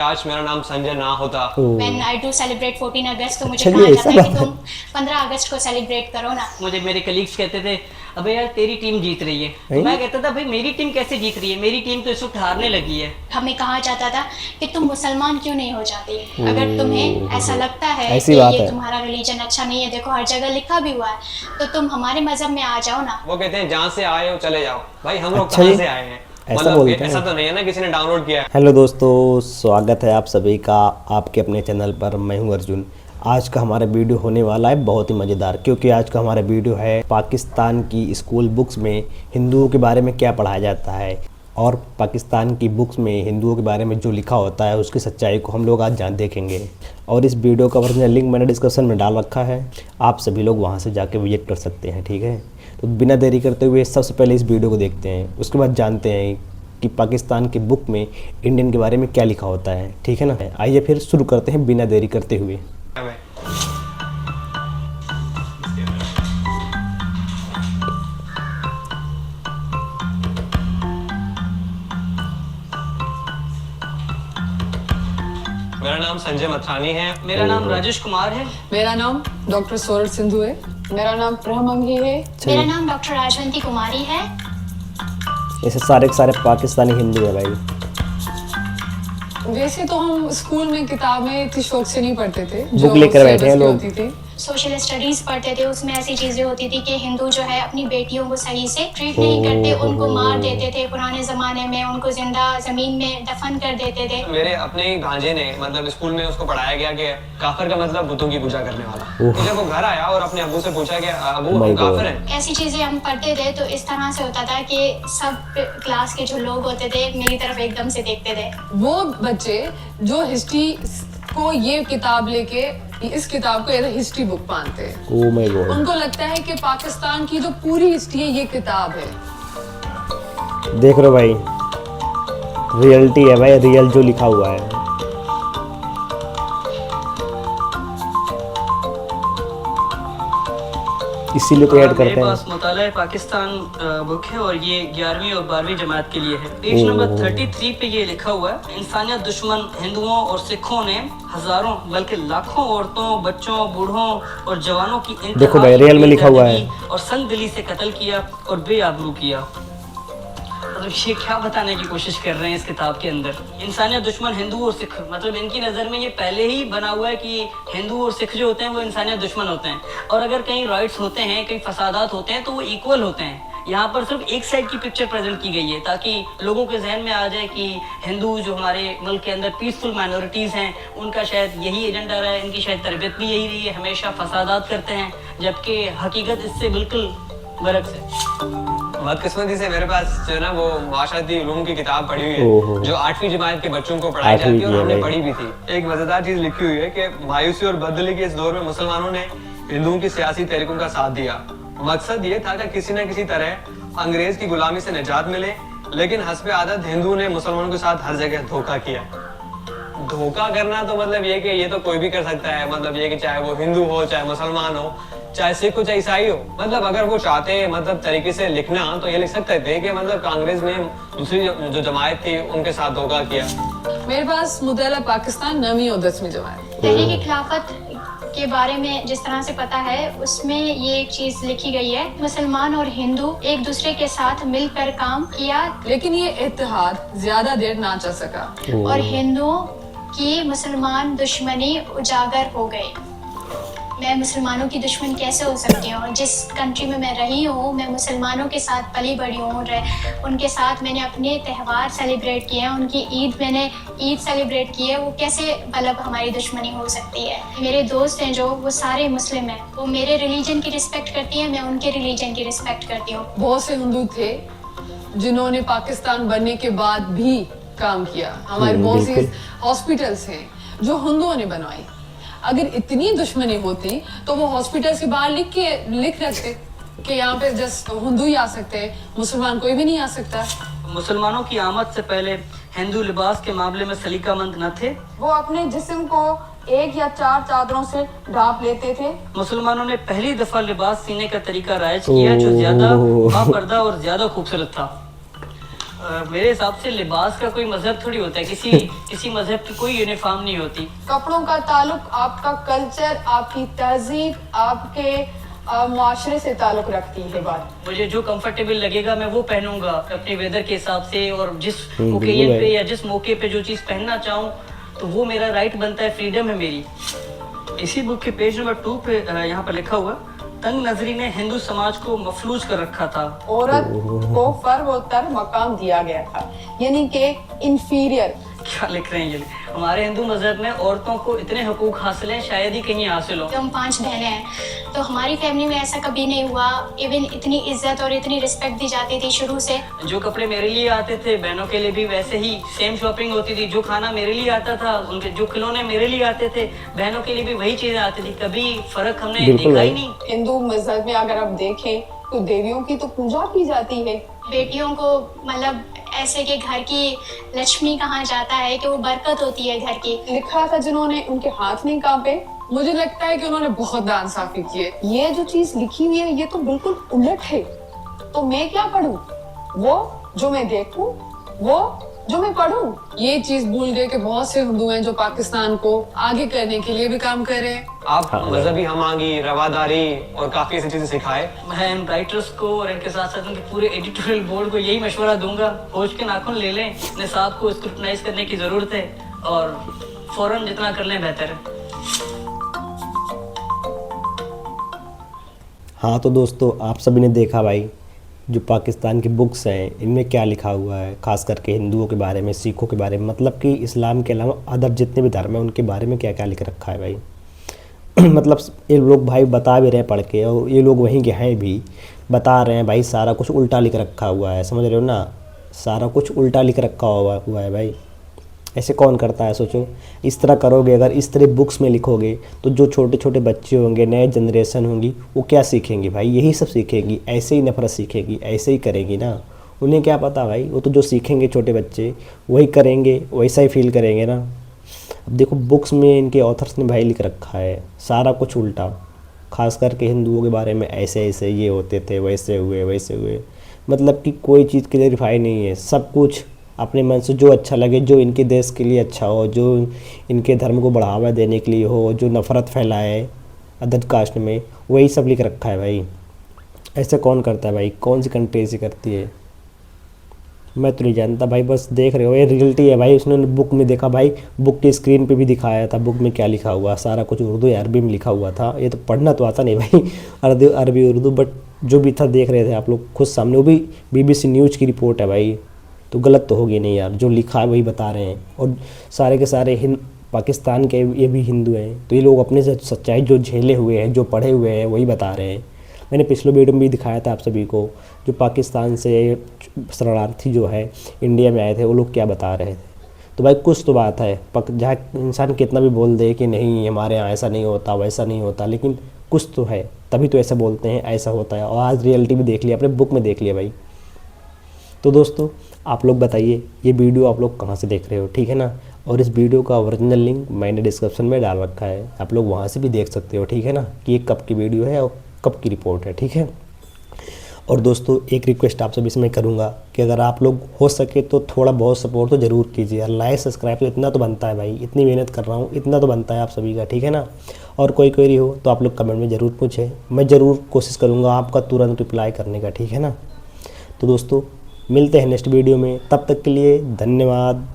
आज मेरा नाम संजय ना होता। When I do celebrate 14 अगस्त तो मुझे कहा जाता है कि तुम 15 अगस्त को सेलिब्रेट करो ना। मुझे मेरे कलीग्स कहते थे अबे यार तेरी टीम जीत रही है, तो मैं कहता था भाई मेरी टीम कैसे जीत रही है, मेरी टीम तो इस वक्त हारने लगी है। हमें कहा जाता था कि तुम मुसलमान क्यों नहीं हो जाती, अगर तुम्हें ऐसा लगता है कि ये तुम्हारा रिलीजन अच्छा नहीं है, देखो हर जगह लिखा भी हुआ है, तो तुम हमारे मजहब में आ जाओ ना। वो कहते हैं जहाँ से आए हो चले जाओ। भाई हम लोग कहाँ से आए हैं, मतलब ऐसा तो नहीं है ना किसी ने डाउनलोड किया है। हेलो दोस्तों, स्वागत है आप सभी का आपके अपने चैनल पर। मैं हूं अर्जुन। आज का हमारा वीडियो होने वाला है बहुत ही मज़ेदार, क्योंकि आज का हमारा वीडियो है पाकिस्तान की स्कूल बुक्स में हिंदुओं के बारे में क्या पढ़ाया जाता है, और पाकिस्तान की बुक्स में हिंदुओं के बारे में जो लिखा होता है उसकी सच्चाई को हम लोग आज जान देखेंगे। और इस वीडियो का ओरिजिनल लिंक मैंने डिस्क्रिप्शन में डाल रखा है, आप सभी लोग वहाँ से जाके विजिट कर सकते हैं। ठीक है, तो बिना देरी करते हुए सबसे पहले इस वीडियो को देखते हैं, उसके बाद जानते हैं कि पाकिस्तान की बुक में इंडियन के बारे में क्या लिखा होता है। ठीक है ना, आइए फिर शुरू करते हैं बिना देरी करते हुए। मेरा नाम संजय मथानी है। मेरा नाम राजेश कुमार है। मेरा नाम डॉक्टर सोरठ सिंधु है। मेरा नाम प्रहमंगी है। मेरा नाम डॉक्टर राजवंती कुमारी है। ऐसे सारे के सारे पाकिस्तानी हिंदू है भाई। वैसे तो हम स्कूल में किताबें इतनी शौक से नहीं पढ़ते थे, बुक लेकर बैठे हैं लोग। सोशल स्टडीज पढ़ते थे, उसमें ऐसी चीजें होती थी कि हिंदू जो है अपनी बेटियों को सही से ट्रीट नहीं करते, उनको मार देते थे। पुराने जमाने में उनको जिंदा जमीन में दफन कर देते थे। मेरे अपने भांजे ने मतलब स्कूल में उसको पढ़ाया गया कि काफिर का मतलब बुतों की पूजा करने वाला। तो जब वो घर आया और अपने अब्बू से पूछा कि अब्बू हम काफिर हैं, ऐसी चीजें हम पढ़ते थे तो इस तरह से होता था कि सब क्लास के जो लोग होते थे मेरी तरफ एकदम से देखते थे। वो बच्चे जो हिस्ट्री को ये किताब लेके इस किताब को हिस्ट्री बुक मानते हैं, ओह माय गॉड, उनको लगता है कि पाकिस्तान की जो पूरी हिस्ट्री है ये किताब है। देख लो भाई, रियलिटी है भाई, रियल जो लिखा हुआ है। इसीलिए तो ऐड करते मेरे हैं। पास मुताला पाकिस्तान बुक है और ये 11वीं और 12वीं जमात के लिए है। पेज नंबर 33 पे ये लिखा हुआ है, इंसानियत दुश्मन हिंदुओं और सिखों ने हजारों बल्कि लाखों औरतों, बच्चों, बूढ़ों और जवानों की देखो भाई, रियल में लिखा हुआ है, और संग दिली से कत्ल किया और बेआबरू किया। मतलब ये क्या बताने की कोशिश कर रहे हैं इस किताब के अंदर? इंसानियत दुश्मन हिंदू और सिख, मतलब इनकी नज़र में ये पहले ही बना हुआ है कि हिंदू और सिख जो होते हैं वो इंसानियत दुश्मन होते हैं, और अगर कहीं राइट्स होते हैं, कहीं फसादात होते हैं तो वो इक्वल होते हैं। यहाँ पर सिर्फ एक साइड की पिक्चर प्रेजेंट की गई है ताकि लोगों के जहन में आ जाए कि हिंदू जो हमारे मुल्क के अंदर पीसफुल माइनॉरिटीज़ हैं, उनका शायद यही एजेंडा रहा है, इनकी शायद तरबियत भी यही रही है, हमेशा फसादात करते हैं, जबकि हकीकत इससे बिल्कुल बरक्स है। बदकिस्मती से मेरे पास जो है ना वो माशराती उलूम की किताब पढ़ी हुई है जो 8वीं जमात के बच्चों को पढ़ाई जाती है, और हमने पढ़ी भी थी। एक मजेदार चीज लिखी हुई है कि मायूसी और बदली के इस दौर में मुसलमानों ने हिंदुओं की सियासी तहरीकों का साथ दिया। मकसद ये था कि किसी न किसी तरह अंग्रेज की गुलामी से निजात मिले, लेकिन हस्बे आदत हिंदुओं ने मुसलमानों के साथ हर जगह धोखा किया। धोखा करना तो मतलब ये कि ये तो कोई भी कर सकता है, मतलब ये कि चाहे वो हिंदू हो, चाहे मुसलमान हो, चाहे सिख हो, चाहे ईसाई हो। मतलब अगर वो चाहते मतलब तरीके से लिखना तो ये लिख सकते थे कि मतलब कांग्रेस ने दूसरी जो जमात थी उनके साथ धोखा किया। मेरे पास मुताला पाकिस्तान 9वीं और 10वीं जमात। तहरीक खिलाफत के बारे में जिस तरह से पता है उसमें ये एक चीज लिखी गई है, मुसलमान और हिंदू एक दूसरे के साथ मिलकर काम किया, लेकिन ये इत्तेहाद ज्यादा देर ना चल सका और हिंदुओं की मुसलमान दुश्मनी उजागर हो गई। मैं मुसलमानों की दुश्मन कैसे हो सकती हूँ? जिस कंट्री में मैं रही हूँ, मैं मुसलमानों के साथ पली बड़ी हूँ, उनके साथ मैंने अपने त्यौहार सेलिब्रेट किए हैं, उनकी मैंने ईद सेलिब्रेट की है, वो कैसे मतलब हमारी दुश्मनी हो सकती है? मेरे दोस्त हैं जो वो सारे मुस्लिम हैं, वो मेरे रिलीजन की रिस्पेक्ट करती हैं, मैं उनके रिलीजन की रिस्पेक्ट करती हूँ। बहुत से हिंदू थे जिन्होंने पाकिस्तान बनने के बाद भी काम किया। हमारे बहुत से हॉस्पिटल्स हैं जो हिंदुओं ने बनवाई। अगर इतनी दुश्मनी होती तो वो हॉस्पिटल के बाहर लिख रखते कि यहाँ पे जस्ट हिंदू ही आ सकते हैं, मुसलमान कोई भी नहीं आ सकता। मुसलमानों की आमद से पहले हिंदू लिबास के मामले में सलीकामंद न थे। वो अपने जिस्म को 1 या 4 चादरों से ढांप लेते थे। मुसलमानों ने पहली दफा लिबास सीने का तरीका राइज किया जो ज्यादा बापर्दा और ज्यादा खूबसूरत था। मेरे हिसाब से लिबास का कोई मजहब थोड़ी होता है, किसी मजहब की कोई यूनिफॉर्म नहीं होती। कपड़ों का ताल्लुक आपका कल्चर, आपकी तहजीब, आपके मुआशरे से ताल्लुक रखती है बात। मुझे जो कंफर्टेबल लगेगा मैं वो पहनूंगा अपने वेदर के हिसाब से, और जिस ओकेजन पे या जिस मौके पे जो चीज़ पहनना चाहूँ तो वो मेरा राइट बनता है, फ्रीडम है मेरी। इसी बुक के पेज नंबर 2 पे यहाँ पर लिखा हुआ, तंग नजरी ने हिंदू समाज को मफलूज कर रखा था। औरत को फर्वोत्तर मकाम दिया गया था, यानी कि इंफीरियर। क्या लिख रहे हैं ये? हमारे हिंदू मजहब में औरतों को इतने हकूक हासिल हैं, शायद ही कहीं हासिल हो। हम 5 बहनें हैं, तो हमारी फैमिली में ऐसा कभी नहीं हुआ। इवन इतनी इज्जत और इतनी रिस्पेक्ट दी जाती थी शुरू से। जो कपड़े मेरे लिए आते थे बहनों के लिए भी वैसे ही सेम शॉपिंग होती थी। जो खाना मेरे लिए आता था, उनके जो खिलौने मेरे लिए आते थे, बहनों के लिए भी वही चीजें आती थी। कभी फर्क हमने देखा ही नहीं। हिंदू मजहब में अगर आप देखें तो देवियों की तो पूजा की जाती है। बेटियों को मतलब ऐसे कि घर की लक्ष्मी कहा जाता है कि वो बरकत होती है घर की। लिखा था जिन्होंने, उनके हाथ नहीं कांपे। मुझे लगता है कि उन्होंने बहुत नाइंसाफी की है। ये जो चीज लिखी हुई है ये तो बिल्कुल उलट है। तो मैं क्या पढ़ूं? वो जो मैं देखूं, वो जो मैं पढ़ूं। ये चीज भूल गए कि बहुत से हिंदू हैं जो पाकिस्तान को आगे करने के लिए भी काम कर रहे हैं। आप मजहबी हमागी, रवादारी और काफी ऐसी चीजें सिखाए। मैं इन राइटर्स को और इनके साथ साथ उनके पूरे एडिटोरियल बोर्ड को यही मशवरा दूंगा, होश के नाखून ले लें। निसाब को स्क्रूटनाइज करने की जरूरत है और फौरन जितना कर लें बेहतर है। हाँ तो दोस्तों, आप सभी ने देखा भाई जो पाकिस्तान की बुक्स हैं इनमें क्या लिखा हुआ है, खास करके हिंदुओं के बारे में, सिखों के बारे में, मतलब कि इस्लाम के अलावा अदर जितने भी धर्म हैं उनके बारे में क्या क्या लिख रखा है भाई। मतलब ये लोग भाई बता भी रहे हैं पढ़ के, और ये लोग वहीं के हैं भी बता रहे हैं भाई सारा कुछ उल्टा लिख रखा हुआ है, समझ रहे हो ना, सारा कुछ उल्टा लिख रखा हुआ है भाई। ऐसे कौन करता है? सोचो, इस तरह करोगे, अगर इस तरह बुक्स में लिखोगे तो जो छोटे छोटे बच्चे होंगे, नए जनरेशन होंगी, वो क्या सीखेंगी भाई? यही सब सीखेगी, ऐसे ही नफरत सीखेगी, ऐसे ही करेगी ना। उन्हें क्या पता भाई, वो तो जो सीखेंगे छोटे बच्चे वही करेंगे, वैसा ही फील करेंगे ना। अब देखो बुक्स में इनके ऑथर्स ने भाई लिख रखा है सारा कुछ उल्टा, खास करके हिंदुओं के बारे में ऐसे ऐसे ये होते थे, वैसे हुए वैसे हुए, मतलब कि कोई चीज़ क्लियरिफाई नहीं है। सब कुछ अपने मन से जो अच्छा लगे, जो इनके देश के लिए अच्छा हो, जो इनके धर्म को बढ़ावा देने के लिए हो, जो नफ़रत फैलाए अदर कास्ट में, वही सब लिख रखा है भाई। ऐसे कौन करता है भाई? कौन सी कंट्री ऐसी करती है? मैं तो नहीं जानता भाई, बस देख रहे हो ये रियलिटी है भाई। उसने बुक में देखा भाई, बुक की स्क्रीन पे भी दिखाया था बुक में क्या लिखा हुआ, सारा कुछ उर्दू या अरबी में लिखा हुआ था। ये तो पढ़ना तो आता नहीं भाई अरबी उर्दू, बट जो भी था देख रहे थे आप लोग खुद सामने, वो भी BBC न्यूज़ की रिपोर्ट है भाई, तो गलत तो होगी नहीं यार, जो लिखा है वही बता रहे हैं। और सारे के सारे पाकिस्तान के ये भी हिंदू हैं, तो ये लोग अपने से सच्चाई जो झेले हुए हैं, जो पढ़े हुए हैं, वही बता रहे हैं। मैंने पिछले वीडियो में भी दिखाया था आप सभी को, जो पाकिस्तान से शरणार्थी जो है इंडिया में आए थे, वो लोग क्या बता रहे थे। तो भाई कुछ तो बात है, जहाँ इंसान कितना भी बोल दे कि नहीं हमारे यहाँ ऐसा नहीं होता, वैसा नहीं होता, लेकिन कुछ तो है, तभी तो ऐसा बोलते हैं ऐसा होता है। और आज रियलिटी भी देख लिया, अपने बुक में देख लिया भाई। तो दोस्तों आप लोग बताइए ये वीडियो आप लोग कहाँ से देख रहे हो, ठीक है ना। और इस वीडियो का ओरिजिनल लिंक मैंने डिस्क्रिप्शन में डाल रखा है, आप लोग वहाँ से भी देख सकते हो, ठीक है ना, कि ये कब की वीडियो है और कब की रिपोर्ट है, ठीक है। और दोस्तों एक रिक्वेस्ट आप सभी से मैं करूँगा कि अगर आप लोग हो सके तो थोड़ा बहुत सपोर्ट तो ज़रूर कीजिए यार, लाइक सब्सक्राइब तो इतना तो बनता है भाई, इतनी मेहनत कर रहा हूँ, इतना तो बनता है आप सभी का, ठीक है ना। और कोई क्वेरी हो तो आप लोग कमेंट में ज़रूर पूछें, मैं ज़रूर कोशिश करूँगा आपका तुरंत रिप्लाई करने का, ठीक है ना। तो दोस्तों मिलते हैं नेक्स्ट वीडियो में, तब तक के लिए धन्यवाद।